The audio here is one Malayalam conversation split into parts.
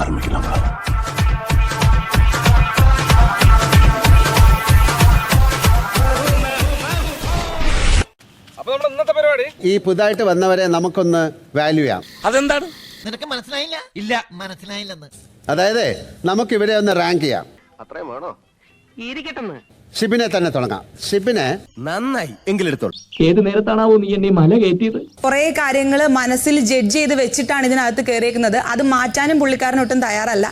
ആരംഭിക്കണം. ഈ പുതുതായിട്ട് വന്നവരെ നമുക്കൊന്ന് വാല്യൂ ചെയ്യാം. അതെന്താണ്? നിനക്ക് മനസ്സിലായില്ല? ഇല്ല, മനസ്സിലായില്ലെന്ന്. അതായത് നമുക്ക് ഇവരെ ഒന്ന് റാങ്ക് ചെയ്യാം. അത്രയും വേണോ? ഷിബിനെ തന്നെ തുടങ്ങാം. ഷിബിനെ നന്നായി എങ്കിലെടുത്തോളൂ. ഏത് നേരത്താണാവോ നീ എന്നെ മല കയറ്റിയത്? കുറെ കാര്യങ്ങൾ മനസ്സിൽ ജഡ്ജ് ചെയ്ത് വെച്ചിട്ടാണ് ഇതിനകത്ത് കയറിയേക്കുന്നത്. അത് മാറ്റാനും പുള്ളിക്കാരൻ ഒട്ടും തയ്യാറല്ല.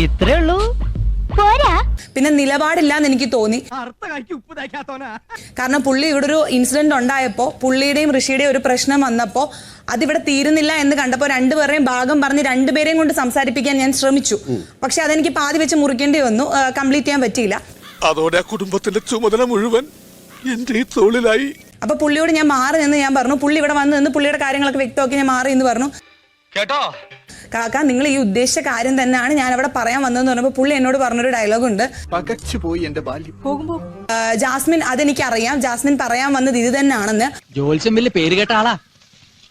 ഇത്രേ ഉള്ളൂ പോരാ. പിന്നെ നിലപാടില്ലാന്ന് എനിക്ക് തോന്നി. കാരണം പുള്ളി ഇവിടെ ഒരു ഇൻസിഡന്റ് ഉണ്ടായപ്പോ, പുള്ളിയുടെയും ഋഷിയുടെയും ഒരു പ്രശ്നം വന്നപ്പോ അതിവിടെ തീരുന്നില്ല എന്ന് കണ്ടപ്പോ രണ്ടുപേരെയും ഭാഗം പറഞ്ഞ് രണ്ടുപേരെയും കൊണ്ട് സംസാരിപ്പിക്കാൻ ഞാൻ ശ്രമിച്ചു. പക്ഷെ അതെനിക്ക് പാതി വെച്ച് മുറിക്കേണ്ടി വന്നു. കംപ്ലീറ്റ് ചെയ്യാൻ പറ്റിയില്ല. അതോടെ കുടുംബത്തിന്റെ ചുമതല മുഴുവൻ എന്റെ തോളിലായി. അപ്പൊ പുള്ളിയോട് ഞാൻ മാറി നിന്ന് ഞാൻ പറഞ്ഞു, പുള്ളി ഇവിടെ വന്ന് നിന്ന് പുള്ളിയുടെ കാര്യങ്ങളൊക്കെ വ്യക്തമാക്കി ഞാൻ മാറി എന്ന് പറഞ്ഞു. കേട്ടോ കാക്ക, നിങ്ങൾ ഈ ഉദ്ദേശിച്ച കാര്യം തന്നെയാണ് ഞാൻ അവിടെ പറയാൻ വന്നതെന്ന് പറഞ്ഞപ്പോ പുള്ളി എന്നോട് പറഞ്ഞൊരു ഡയലോഗ് ഉണ്ട്. പകച്ചുപോയി എന്റെ ബാല്യം. ജാസ്മിൻ, അതെനിക്കറിയാം, ജാസ്മിൻ പറയാൻ വന്നത് ഇത് തന്നെയാണെന്ന്. ജോത്സ്യം വലിയ പേര് കേട്ട ആളാ.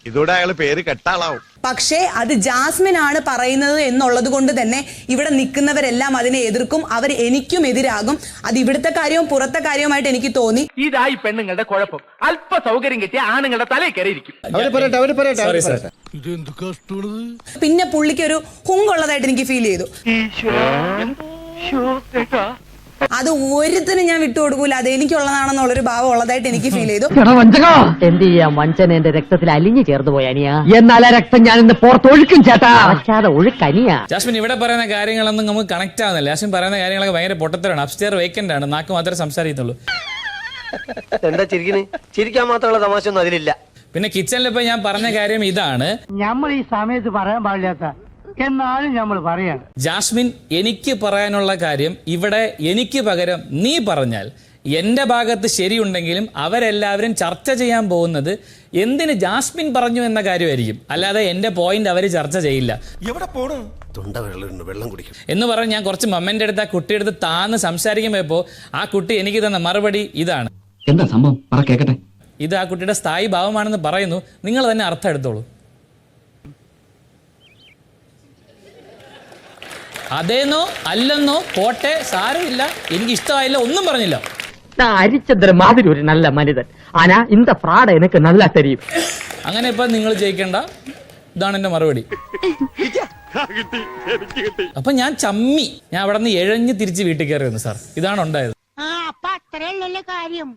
ഇതോടെ അയാള് പേര് കെട്ടാളാവും. പക്ഷേ അത് ജാസ്മിൻ ആണ് പറയുന്നത് എന്നുള്ളത് കൊണ്ട് തന്നെ ഇവിടെ നിൽക്കുന്നവരെല്ലാം അതിനെ എതിർക്കും. അവർ എനിക്കും എതിരാകും. അത് ഇവിടുത്തെ കാര്യവും പുറത്തെ കാര്യവുമായിട്ട് എനിക്ക് തോന്നി. ഇതായി പെണ്ണുങ്ങളുടെ കുഴപ്പം. അല്പ സൗകര്യം കിട്ടിയ ആണുങ്ങളുടെ തലയിൽ കയറിയിരിക്കും. അവര് പറയട്ടെ. പിന്നെ പുള്ളിക്ക് ഒരു ഹുങ്കുള്ളതായിട്ട് എനിക്ക് ഫീൽ ചെയ്തു. അത് ഒരുത്തിനും ഞാൻ വിട്ടുകൊടുക്കൂല, അത് എനിക്കുള്ളതാണെന്നുള്ളൊരു ഭാവം ഉള്ളതായിട്ട് എനിക്ക് ഫീൽ ചെയ്തു. എന്ത് ചെയ്യാം, വഞ്ചന എന്റെ രക്തത്തിൽ അലിഞ്ഞു ചേർന്ന് പോയാനിയാ. എന്നാൽ ആ രക്തം ഞാൻ ഇന്ന് പുറത്തൊഴുക്കും ചേട്ടാ. അച്ഛാതെ ഒഴുക്കനിയാ. ജാസ്മിൻ ഇവിടെ പറയുന്ന കാര്യങ്ങളൊന്നും നമുക്ക് കണക്ട് ആവുന്നില്ല. ജാസ്മിൻ പറയുന്ന കാര്യങ്ങളൊക്കെ ഭയങ്കര പൊട്ടത്തരാണ്. അപ്സ്റ്റെയർ വേക്കന്റ് ആണ്, നാക്ക് മാത്രമേ സംസാരിക്കുന്നുള്ളൂ. എന്താ ചിരിക്കുന്നത്? ചിരിക്കാൻ മാത്രമുള്ള തമാശ ഒന്നും അതിലില്ല. പിന്നെ കിച്ചണിൽ ഇപ്പൊ ഞാൻ പറഞ്ഞ കാര്യം ഇതാണ്. നമ്മൾ ഈ സമയത്ത് പറയാൻ പാടില്ലാത്ത എന്നാലും നമ്മൾ പറയാണ്. ജാസ്മിൻ, എനിക്ക് പറയാനുള്ള കാര്യം ഇവിടെ എനിക്ക് പകരം നീ പറഞ്ഞാൽ എന്റെ ഭാഗത്ത് ശരിയുണ്ടെങ്കിലും അവരെല്ലാവരും ചർച്ച ചെയ്യാൻ പോകുന്നത് എന്തിന് ജാസ്മിൻ പറഞ്ഞു എന്ന കാര്യമായിരിക്കും. അല്ലാതെ എന്റെ പോയിന്റ് അവർ ചർച്ച ചെയ്യില്ല. എവിടെ പോണു? തൊണ്ട വെള്ളം കുടിക്കും എന്ന് പറഞ്ഞ് ഞാൻ കുറച്ച് മമ്മന്റെ അടുത്ത് ആ കുട്ടിയെടുത്ത് താന്ന് സംസാരിക്കുമ്പോ ആ കുട്ടി എനിക്ക് തന്ന മറുപടി ഇതാണ്. എന്താ സംഭവം? പറ കേക്കട്ടെ. ഇത് ആ കുട്ടിയുടെ സ്ഥായി ഭാവമാണെന്ന് പറയുന്നു. നിങ്ങൾ തന്നെ അർത്ഥം എടുത്തോളൂ. അതേന്നോ അല്ലെന്നോ പോട്ടെ, സാരമില്ല, എനിക്ക് ഇഷ്ടമായില്ല, ഒന്നും പറഞ്ഞില്ല. ഹരിചന്ദ്ര മാതിരി ഒരു നല്ല മനിതൻ. ആനാ இந்த ഫ്രാഡ് എനിക്ക് നല്ല തെരിയും. അങ്ങനെ ഇപ്പൊ നിങ്ങൾ ജയിക്കണ്ട. ഇതാണ് എന്റെ മറുപടി. അപ്പൊ ഞാൻ ചമ്മി, ഞാൻ അവിടെ നിന്ന് എഴഞ്ഞ് തിരിച്ച് വീട്ടിൽ കയറി വന്നു. സാർ, ഇതാണ് ഉണ്ടായത്. കാര്യം